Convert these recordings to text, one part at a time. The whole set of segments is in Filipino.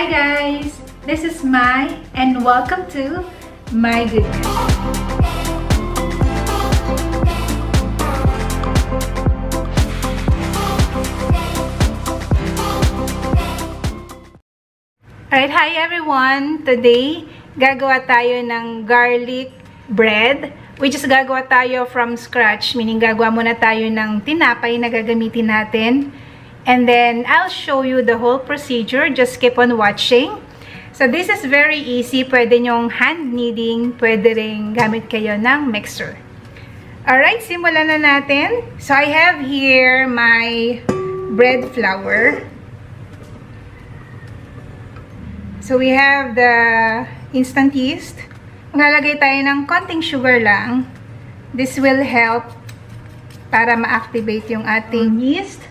Hi guys! This is Mai and welcome to My Goodness. Alright, hi everyone! Today, gagawa tayo ng garlic bread, which is gagawa tayo from scratch, meaning gagawa muna tayo ng tinapay na gagamitin natin. And then, I'll show you the whole procedure. Just keep on watching. So, this is very easy. Pwede nyong hand kneading. Pwede rin gamit kayo ng mixer. Alright, simulan na natin. So, I have here my bread flour. So, we have the instant yeast. Maglalagay tayo ng konting sugar lang. This will help para ma-activate yung ating yeast.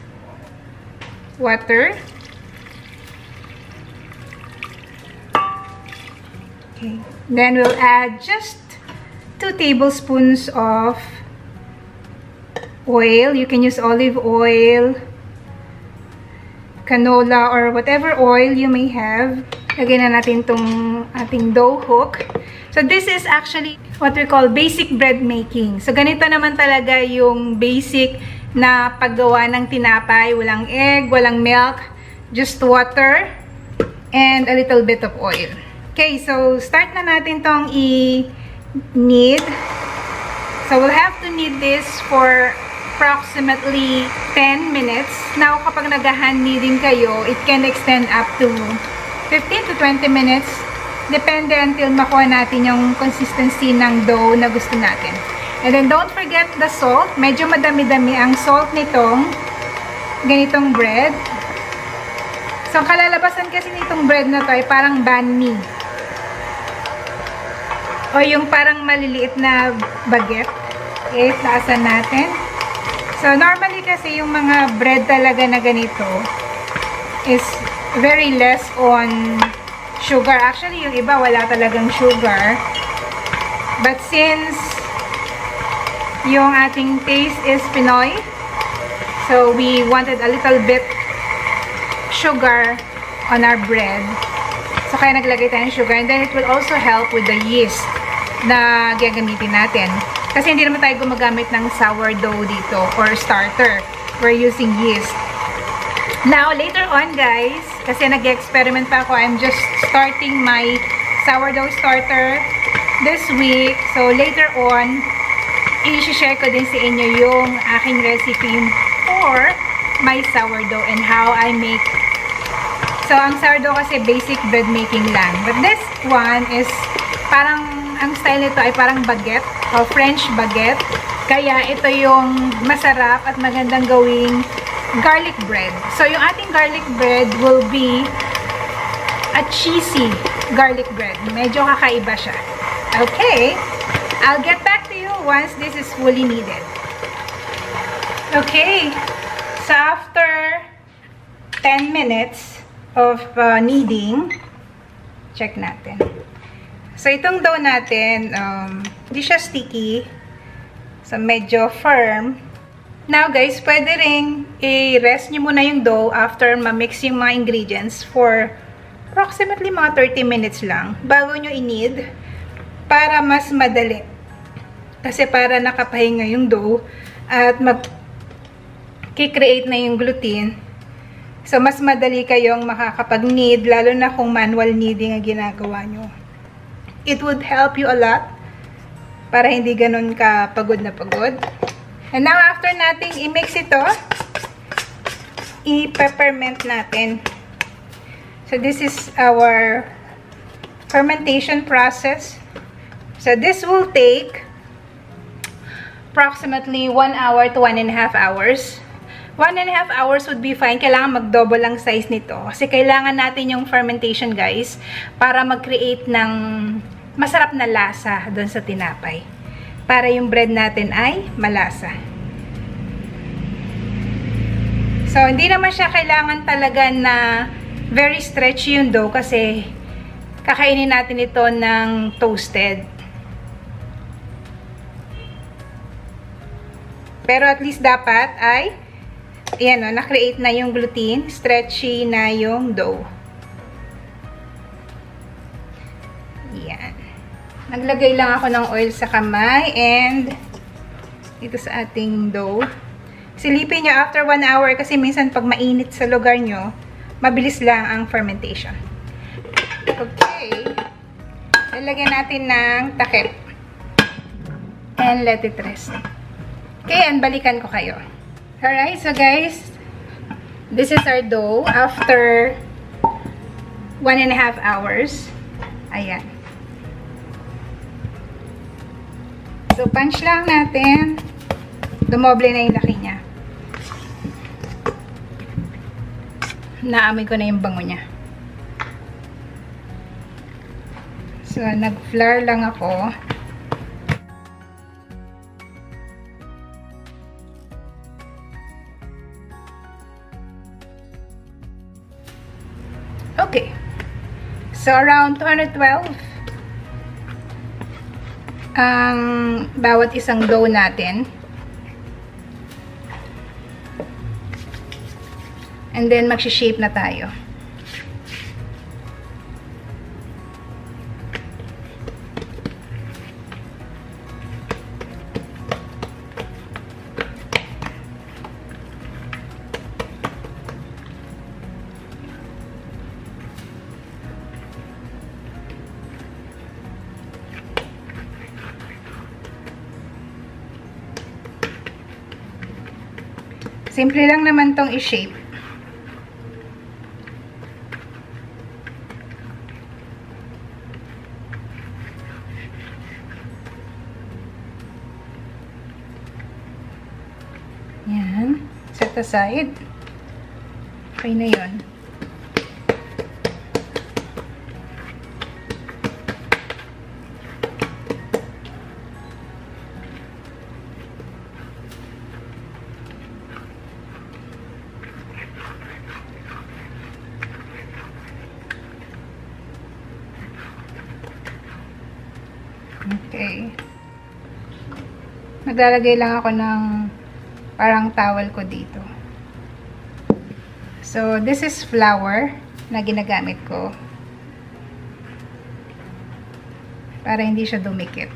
Water. Okay. Then we'll add just 2 tablespoons of oil. You can use olive oil, canola, or whatever oil you may have. Lagyan na natin tong ating dough hook. So this is actually what we call basic bread making. So ganito naman talaga yung basic na paggawa ng tinapay. Walang egg, walang milk, just water, and a little bit of oil. Okay, so start na natin tong i-knead. So we'll have to knead this for approximately 10 minutes. Now, kapag nag-hand kneading kayo, it can extend up to 15 to 20 minutes. Depende until makuha natin yung consistency ng dough na gusto natin. And then, don't forget the salt. Medyo madami-dami ang salt nitong ganitong bread. So, ang kalalabasan kasi nitong bread na to ay parang banh mi. O yung parang maliliit na baguette. Okay, taasan natin. So, normally kasi yung mga bread talaga na ganito is very less on sugar. Actually, yung iba wala talagang sugar. But since yung ating taste is Pinoy, so we wanted a little bit sugar on our bread. So, kaya naglagay tayo ng sugar. And then, it will also help with the yeast na gagamitin natin. Kasi hindi naman tayo gumagamit ng sourdough dito or starter. We're using yeast. Now, later on, guys, kasi nag-experiment pa ako, I'm just starting my sourdough starter this week. So, later on, i-share ko din sa inyo yung aking recipe for my sourdough and how I make. So, ang sourdough kasi basic bread making lang. But this one is parang, ang style nito ay parang baguette o French baguette. Kaya ito yung masarap at magandang gawing garlic bread. So, yung ating garlic bread will be a cheesy garlic bread. Medyo kakaiba siya. Okay. I'll get back to you once this is fully kneaded. Okay. So, after 10 minutes of kneading, check natin. So, itong dough natin, hindi siya sticky. So, medyo firm. Now, guys, pwede rin i-rest nyo muna yung dough after ma-mix yung mga ingredients for approximately mga 30 minutes lang bago nyo i-knead para mas madali. Kasi para nakapahinga yung dough at mag-create na yung gluten. So, mas madali kayong makakapag-knead, lalo na kung manual kneading ang ginagawa nyo. It would help you a lot para hindi ganun ka pagod na pagod. And now, after nating i-mix ito, i-peppermint natin. So, this is our fermentation process. So, this will take approximately 1 hour to 1.5 hours. 1.5 hours would be fine. Kailangan mag-double ang size nito. Kasi kailangan natin yung fermentation, guys, para mag-create ng masarap na lasa doon sa tinapay. Para yung bread natin ay malasa. So, hindi naman siya kailangan talaga na very stretchy yung dough kasi kakainin natin ito ng toasted. Pero at least dapat ay Ayan o, na-create na yung gluten. Stretchy na yung dough. Naglagay lang ako ng oil sa kamay and dito sa ating dough. Silipin nyo after 1 hour kasi minsan pag mainit sa lugar nyo, mabilis lang ang fermentation. Okay. Lalagyan natin ng takip. And let it rest. Okay, and balikan ko kayo. Alright, so guys, this is our dough after 1.5 hours. Ayan. So, punch lang natin. Dumoble na yung laki niya. Naamoy ko na yung bango niya. So, nag-flour lang ako. Okay. So, around 212 ang bawat isang dough natin. And then, magsha-shape na tayo. Simple lang naman tong i-shape. Yan. Set aside. Okay na yun. Okay. Maglalagay lang ako ng parang towel ko dito. So, this is flour na ginagamit ko. Para hindi siya dumikit.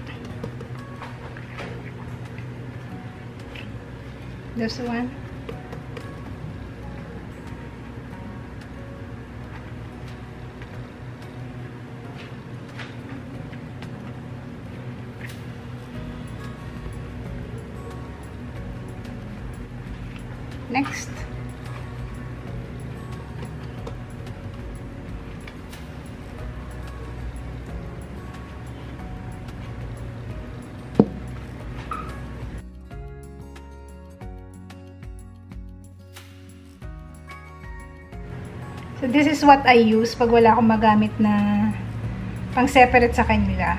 This one. Next. So, this is what I use pag wala akong magamit na pang-separate sa kanila.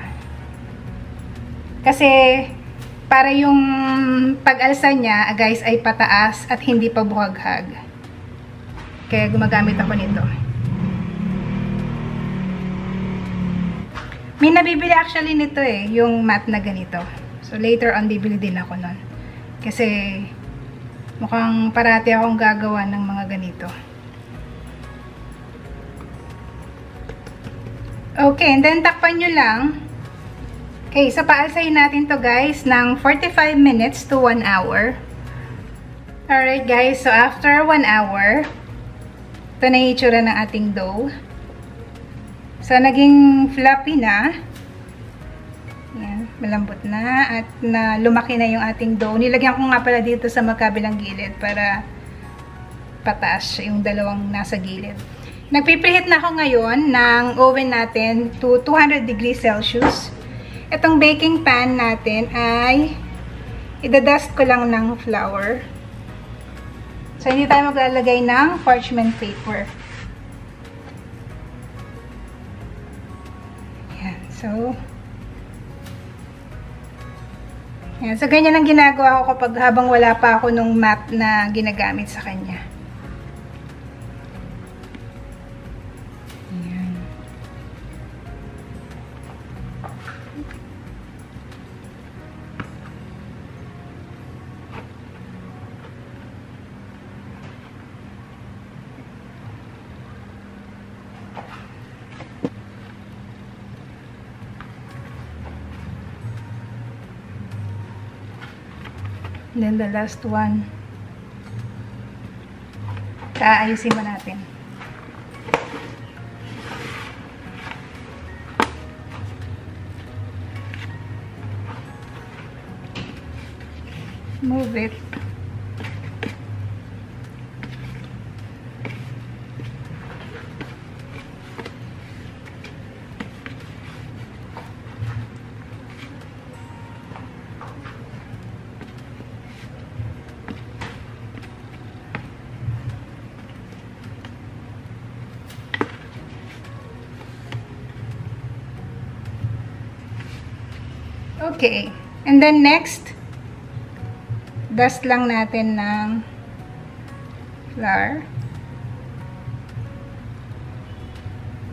Kasi, para yung pag-alsa niya, guys, ay pataas at hindi pa buhaghag. Kaya gumagamit ako nito. May nabibili actually nito eh, yung mat na ganito. So, later on, bibili din ako nun. Kasi, mukhang parati akong gagawa ng mga ganito. Okay, and then takpan nyo lang. Okay, so paalsahin natin to guys ng 45 minutes to 1 hour. Alright guys, so after 1 hour, ito na yung itsura ng ating dough. So, naging fluffy na. Yan, malambot na at na lumaki na yung ating dough. Nilagyan ko nga pala dito sa magkabilang gilid para pataas yung dalawang nasa gilid. Nagpipreheat na ako ngayon ng oven natin to 200 degrees Celsius. Itong baking pan natin ay idadust ko lang ng flour. So, hindi tayo maglalagay ng parchment paper. Yan. So, ganyan ang ginagawa ko kapag habang wala pa ako nung mat na ginagamit sa kanya. And then the last one. Kaayusin mo natin. Move it. Okay. And then next, dust lang natin ng flour.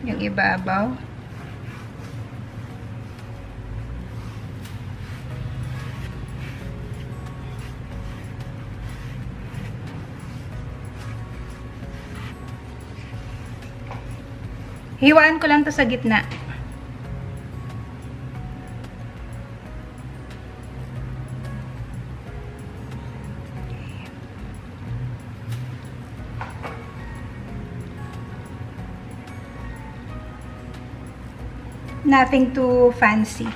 Yung ibabaw. Hiwaan ko lang to sa gitna. Nothing too fancy.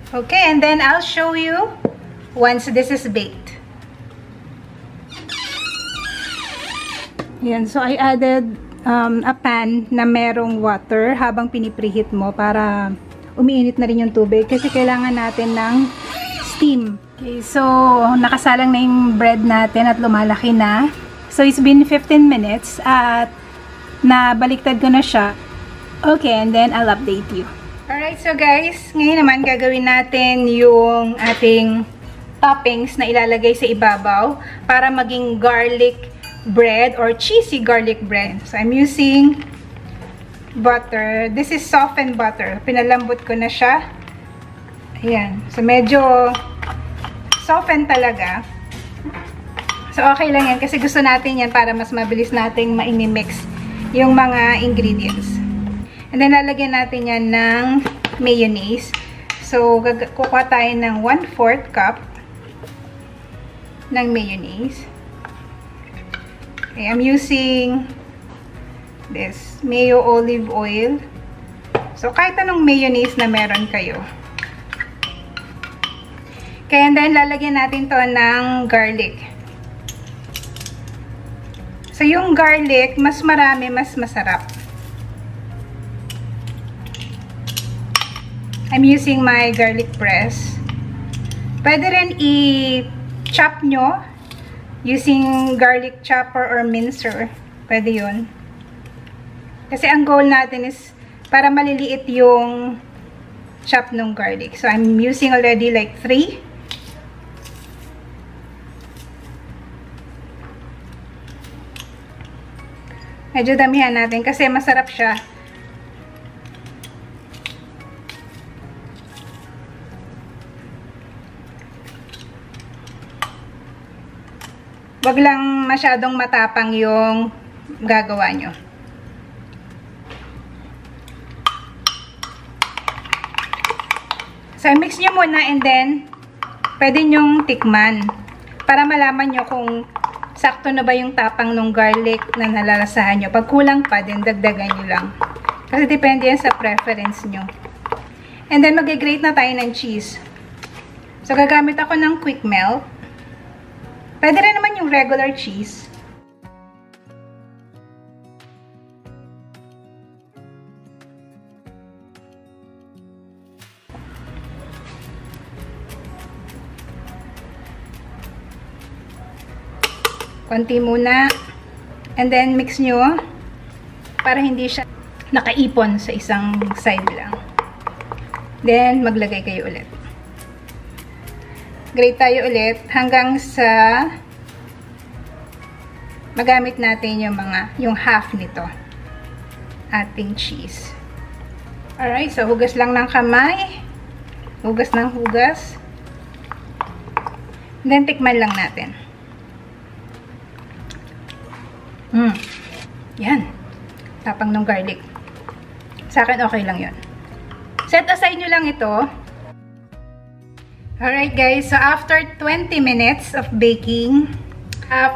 Okay, and then I'll show you once this is baked. Yan, so I added a pan na merong water habang pinipreheat mo para umiinit na rin yung tubig kasi kailangan natin ng steam. Okay, so nakasalang na yung bread natin at lumalaki na. So it's been 15 minutes at nabaliktad ko na siya. Okay, and then I'll update you. Alright, so guys, ngayon naman gagawin natin yung ating toppings na ilalagay sa ibabaw para maging garlic bread or cheesy garlic bread. So I'm using butter. This is softened butter. Pinalambot ko na siya. Ayan. So medyo softened talaga. So okay lang yan kasi gusto natin yan para mas mabilis nating ma-mix yung mga ingredients. And then, lalagyan natin yan ng mayonnaise. So, kukuha tayo ng 1/4 cup ng mayonnaise. Okay, I'm using this mayo olive oil. So, kahit anong mayonnaise na meron kayo. Okay, and then, lalagyan natin to ng garlic. So, yung garlic, mas marami, mas masarap. I'm using my garlic press. Pwede rin i-chop nyo using garlic chopper or mincer. Pwede yun. Kasi ang goal natin is para maliliit yung chop ng garlic. So, I'm using already like 3. Medyo damihan natin kasi masarap siya. Wag lang masyadong matapang yung gagawa nyo. So, mix nyo muna and then, pwede nyong tikman. Para malaman nyo kung sakto na ba yung tapang ng garlic na nalalasahan nyo. Pag kulang pa, then dagdagan nyo lang. Kasi depende yan sa preference nyo. And then, mag-grate na tayo ng cheese. So, gagamit ako ng quick melt. Pwede rin naman yung regular cheese. Konti muna. And then mix nyo para hindi siya nakaipon sa isang side lang. Then maglagay kayo ulit. Grate tayo ulit hanggang sa magamit natin yung half nito. Ating cheese. Alright, so hugas lang ng kamay. Hugas ng hugas. Then tikman lang natin. Yan. Tapang ng garlic. Sa akin okay lang yun. Set aside nyo lang ito. Alright guys, so after 20 minutes of baking,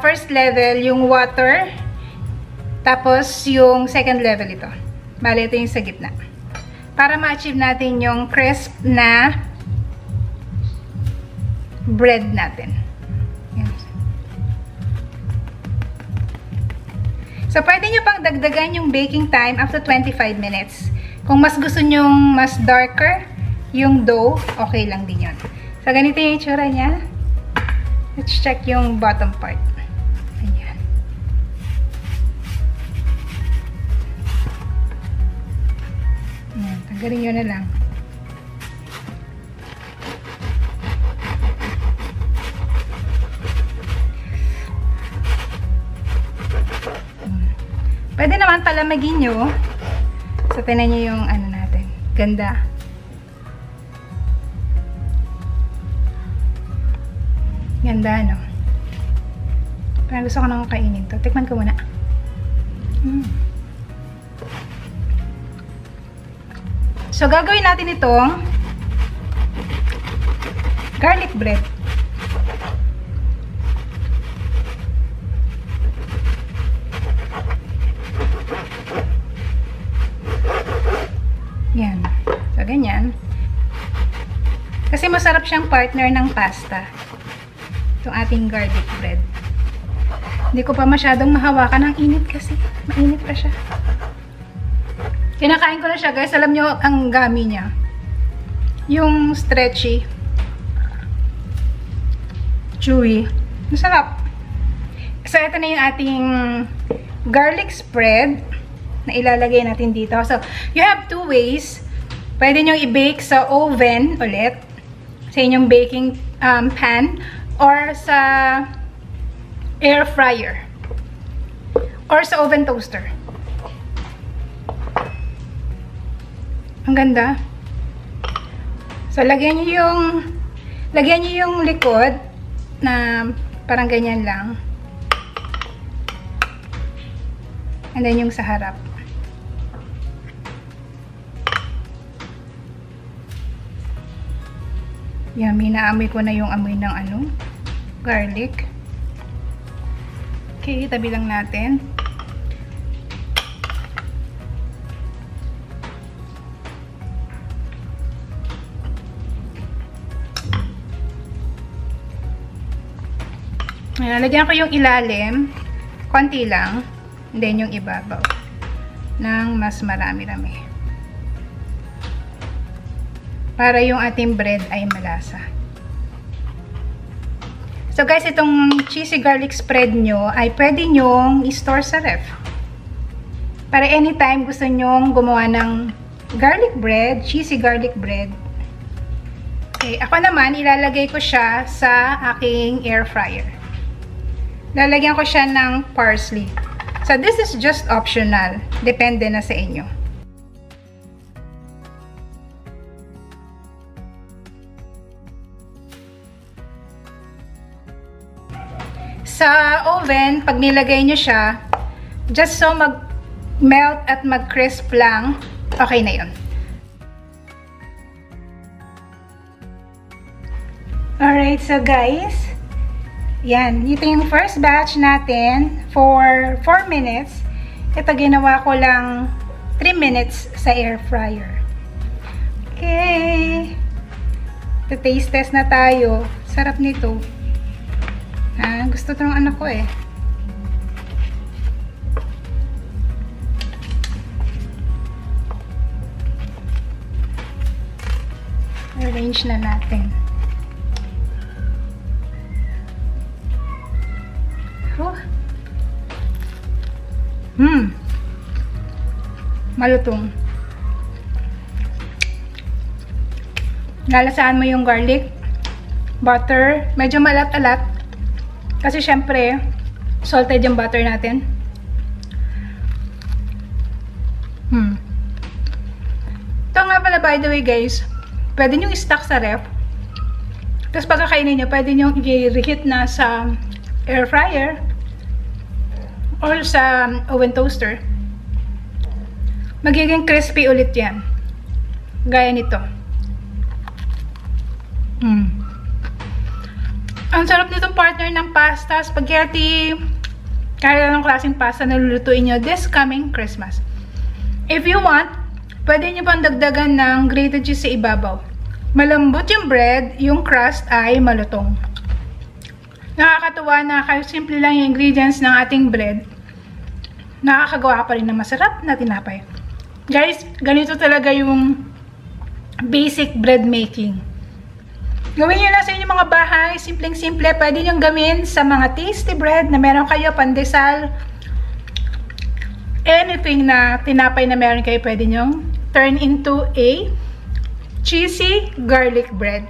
first level yung water, tapos yung second level ito. Bale, ito yung sa gitna. Para ma-achieve natin yung crisp na bread natin. Yan. So, pwede nyo pang dagdagan yung baking time up to 25 minutes. Kung mas gusto nyong mas darker yung dough, okay lang din yun. So, ganito yung itsura niya. Let's check yung bottom part. Ayan. Ayan. Tanggalin nyo na lang. Pwede naman palamagin nyo. So, tinan nyo yung ano natin. Ganda. Ganda, no? Parang gusto ko nang kainin to. Tikman ko muna. So, gagawin natin itong garlic bread. Yan. So, ganyan. Kasi masarap siyang partner ng pasta. Itong ating garlic bread. Hindi ko pa masyadong mahawakan. Ang init kasi. Mainit pa siya. Kinakain ko na siya, guys. Alam nyo ang gami niya. Yung stretchy. Chewy. Masarap. So, ito na yung ating garlic spread na ilalagay natin dito. So, you have two ways. Pwede nyo i-bake sa oven ulit. Sa inyong baking pan. Or sa air fryer. Or sa oven toaster. Ang ganda. So, lagyan nyo yung likod na parang ganyan lang. And then yung sa harap. Yummy, naamoy ko na yung amoy ng garlic. Okay, tabi lang natin. Ayan, lagyan ko yung ilalim, konti lang, and then yung ibabaw ng mas marami-rami. Para yung ating bread ay malasa. So guys, itong cheesy garlic spread nyo ay pwede nyong i-store sa ref. Para anytime gusto nyong gumawa ng garlic bread, cheesy garlic bread. Okay, ako naman ilalagay ko siya sa aking air fryer. Lalagyan ko siya ng parsley. So this is just optional. Depende na sa inyo. Sa oven, pag nilagay nyo siya, just so mag-melt at mag-crisp lang, okay na yun. Alright, so guys, yan. Ito yung first batch natin for 4 minutes. Ito ginawa ko lang 3 minutes sa air fryer. Okay. Taste test na tayo. Sarap nito. Gusto ito ng anak ko eh. Arrange na natin. Malutong. Lalasaan mo yung garlic, butter, medyo malat-alat. Kasi syempre, salted yung butter natin. Ito nga pala, by the way guys, pwede nyo i-stock sa ref. Tapos pagkakainin nyo, pwede nyo i-reheat na sa air fryer or sa oven toaster. Magiging crispy ulit yan. Gaya nito. Ang sarap nitong partner ng pasta, spaghetti, kahit anong klaseng pasta na lulutuin nyo this coming Christmas. If you want, pwede nyo pang dagdagan ng grated cheese sa ibabaw. Malambot yung bread, yung crust ay malutong. Nakakatuwa na kahit simple lang yung ingredients ng ating bread, nakakagawa pa rin ng masarap na tinapay. Guys, ganito talaga yung basic bread making. Gawin nyo lang sa inyong mga bahay, simpleng-simple. Pwede nyo gawin sa mga tasty bread na meron kayo, pandesal. Anything na tinapay na meron kayo, pwede nyo turn into a cheesy garlic bread.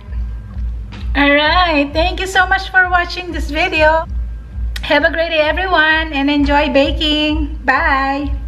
Alright, thank you so much for watching this video. Have a great day everyone and enjoy baking. Bye!